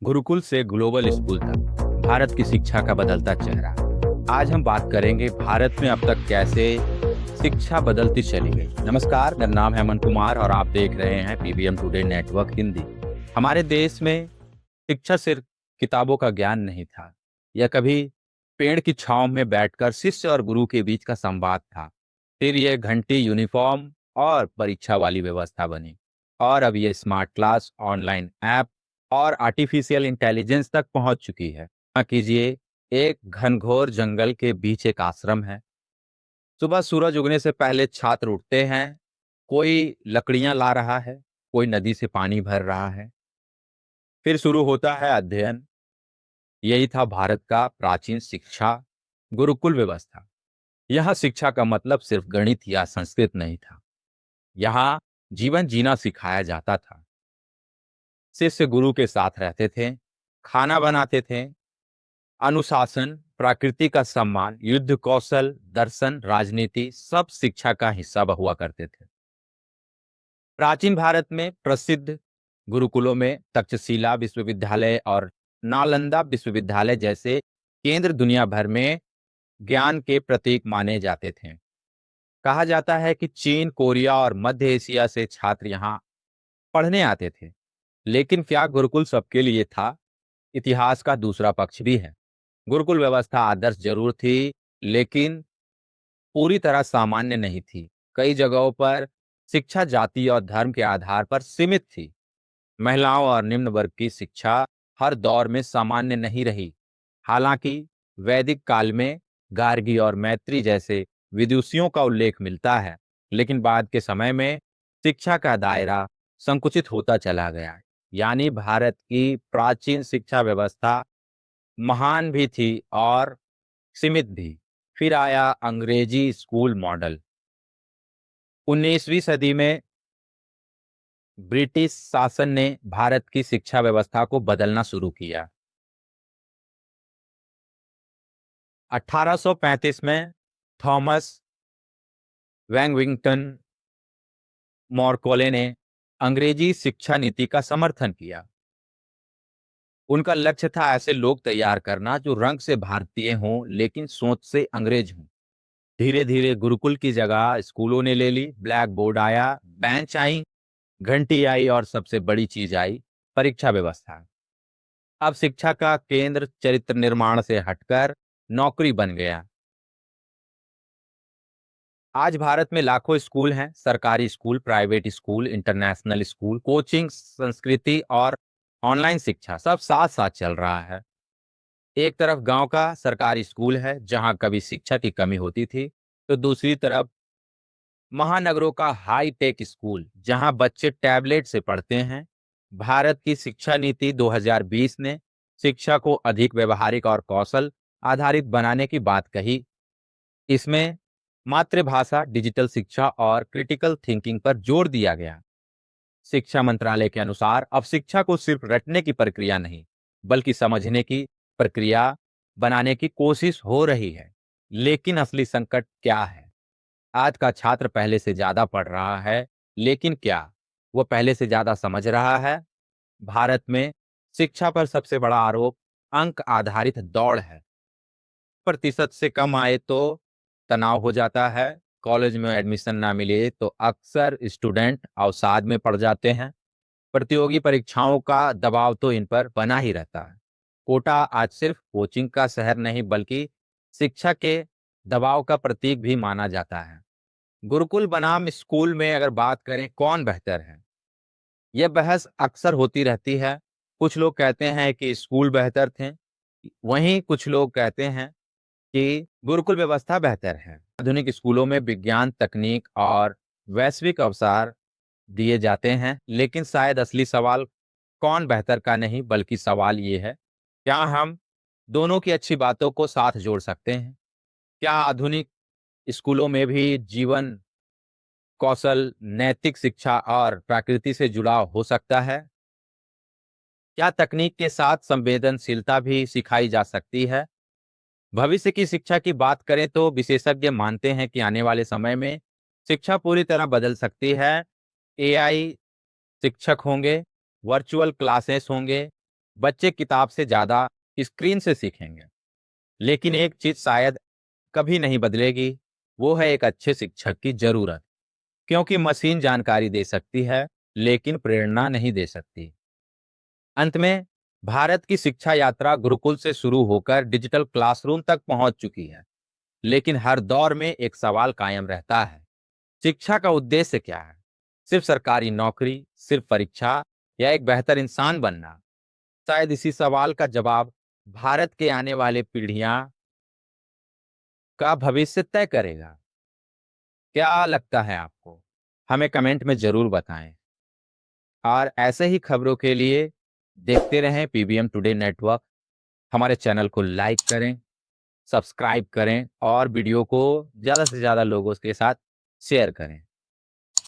गुरुकुल से global school तक भारत की शिक्षा का बदलता चेहरा। आज हम बात करेंगे भारत में अब तक कैसे शिक्षा बदलती चली गई। नमस्कार, मेरा नाम है अमन कुमार और आप देख रहे हैं पीबीएम टुडे नेटवर्क हिंदी। हमारे देश में शिक्षा सिर्फ किताबों का ज्ञान नहीं था। यह कभी पेड़ की छांव में बैठकर शिष्य और गुरु के बीच का संवाद था। फिर यह घंटी, यूनिफॉर्म और परीक्षा वाली व्यवस्था बनी। और अब ये स्मार्ट क्लास, ऑनलाइन ऐप और आर्टिफिशियल इंटेलिजेंस तक पहुंच चुकी है। कीजिए, एक घनघोर जंगल के बीच एक आश्रम है। सुबह सूरज उगने से पहले छात्र उठते हैं। कोई लकड़ियां ला रहा है, कोई नदी से पानी भर रहा है। फिर शुरू होता है अध्ययन। यही था भारत का प्राचीन शिक्षा गुरुकुल व्यवस्था। यह शिक्षा का मतलब सिर्फ गणित या संस्कृत नहीं था। यहाँ जीवन जीना सिखाया जाता था। शिष्य गुरु के साथ रहते थे, खाना बनाते थे। अनुशासन, प्रकृति का सम्मान, युद्ध कौशल, दर्शन, राजनीति सब शिक्षा का हिस्सा हुआ करते थे। प्राचीन भारत में प्रसिद्ध गुरुकुलों में तक्षशिला विश्वविद्यालय और नालंदा विश्वविद्यालय जैसे केंद्र दुनिया भर में ज्ञान के प्रतीक माने जाते थे। कहा जाता है कि चीन, कोरिया और मध्य एशिया से छात्र यहाँ पढ़ने आते थे। लेकिन क्या गुरुकुल सबके लिए था? इतिहास का दूसरा पक्ष भी है। गुरुकुल व्यवस्था आदर्श जरूर थी, लेकिन पूरी तरह सामान्य नहीं थी। कई जगहों पर शिक्षा जाति और धर्म के आधार पर सीमित थी। महिलाओं और निम्न वर्ग की शिक्षा हर दौर में सामान्य नहीं रही। हालांकि वैदिक काल में गार्गी और मैत्री जैसे विदुषियों का उल्लेख मिलता है, लेकिन बाद के समय में शिक्षा का दायरा संकुचित होता चला गया। यानी भारत की प्राचीन शिक्षा व्यवस्था महान भी थी और सीमित भी। फिर आया अंग्रेजी स्कूल मॉडल। 19वीं सदी में ब्रिटिश शासन ने भारत की शिक्षा व्यवस्था को बदलना शुरू किया। 1835 में थॉमस वैंगविंगटन मॉर्कोले ने अंग्रेजी शिक्षा नीति का समर्थन किया। उनका लक्ष्य था ऐसे लोग तैयार करना जो रंग से भारतीय हों लेकिन सोच से अंग्रेज हों। धीरे धीरे गुरुकुल की जगह स्कूलों ने ले ली। ब्लैक बोर्ड आया, बेंच आई, घंटी आई और सबसे बड़ी चीज आई, परीक्षा व्यवस्था। अब शिक्षा का केंद्र चरित्र निर्माण से हटकर नौकरी बन गया। आज भारत में लाखों स्कूल हैं, सरकारी school, private school, international school, coaching, संस्कृति और ऑनलाइन शिक्षा सब साथ साथ चल रहा है। एक तरफ गांव का सरकारी स्कूल है जहां कभी शिक्षा की कमी होती थी, तो दूसरी तरफ महानगरों का हाई टेक स्कूल जहां बच्चे टैबलेट से पढ़ते हैं। भारत की शिक्षा नीति 2020 ने शिक्षा को अधिक व्यवहारिक और कौशल आधारित बनाने की बात कही। इसमें मातृभाषा, डिजिटल शिक्षा और क्रिटिकल थिंकिंग पर जोर दिया गया। शिक्षा मंत्रालय के अनुसार अब शिक्षा को सिर्फ रटने की प्रक्रिया नहीं, बल्कि समझने की प्रक्रिया बनाने की कोशिश हो रही है। लेकिन असली संकट क्या है? आज का छात्र पहले से ज्यादा पढ़ रहा है, लेकिन क्या वो पहले से ज्यादा समझ रहा है? भारत में शिक्षा पर सबसे बड़ा आरोप अंक आधारित दौड़ है। प्रतिशत से कम आए तो तनाव हो जाता है। कॉलेज में एडमिशन ना मिले तो अक्सर स्टूडेंट अवसाद में पड़ जाते हैं। प्रतियोगी परीक्षाओं का दबाव तो इन पर बना ही रहता है। कोटा आज सिर्फ कोचिंग का शहर नहीं, बल्कि शिक्षा के दबाव का प्रतीक भी माना जाता है। गुरुकुल बनाम स्कूल में अगर बात करें कौन बेहतर है, यह बहस अक्सर होती रहती है। कुछ लोग कहते हैं कि स्कूल बेहतर थे, वहीं कुछ लोग कहते हैं कि गुरुकुल व्यवस्था बेहतर है। आधुनिक स्कूलों में विज्ञान, तकनीक और वैश्विक अवसर दिए जाते हैं, लेकिन शायद असली सवाल कौन बेहतर का नहीं, बल्कि सवाल ये है, क्या हम दोनों की अच्छी बातों को साथ जोड़ सकते हैं? क्या आधुनिक स्कूलों में भी जीवन कौशल, नैतिक शिक्षा और प्रकृति से जुड़ाव हो सकता है? क्या तकनीक के साथ संवेदनशीलता भी सिखाई जा सकती है? भविष्य की शिक्षा की बात करें तो विशेषज्ञ मानते हैं कि आने वाले समय में शिक्षा पूरी तरह बदल सकती है। एआई शिक्षक होंगे, वर्चुअल क्लासेस होंगे, बच्चे किताब से ज़्यादा स्क्रीन से सीखेंगे। लेकिन एक चीज़ शायद कभी नहीं बदलेगी, वो है एक अच्छे शिक्षक की ज़रूरत। क्योंकि मशीन जानकारी दे सकती है, लेकिन प्रेरणा नहीं दे सकती। अंत में, भारत की शिक्षा यात्रा गुरुकुल से शुरू होकर डिजिटल क्लासरूम तक पहुंच चुकी है। लेकिन हर दौर में एक सवाल कायम रहता है, शिक्षा का उद्देश्य क्या है? सिर्फ सरकारी नौकरी, सिर्फ परीक्षा, या एक बेहतर इंसान बनना? शायद इसी सवाल का जवाब भारत के आने वाले पीढ़ियां का भविष्य तय करेगा। क्या लगता है आपको? हमें कमेंट में जरूर बताएं। और ऐसे ही खबरों के लिए देखते रहें पीबीएम टुडे नेटवर्क। हमारे चैनल को लाइक करें, सब्सक्राइब करें और वीडियो को ज़्यादा से ज़्यादा लोगों के साथ शेयर करें।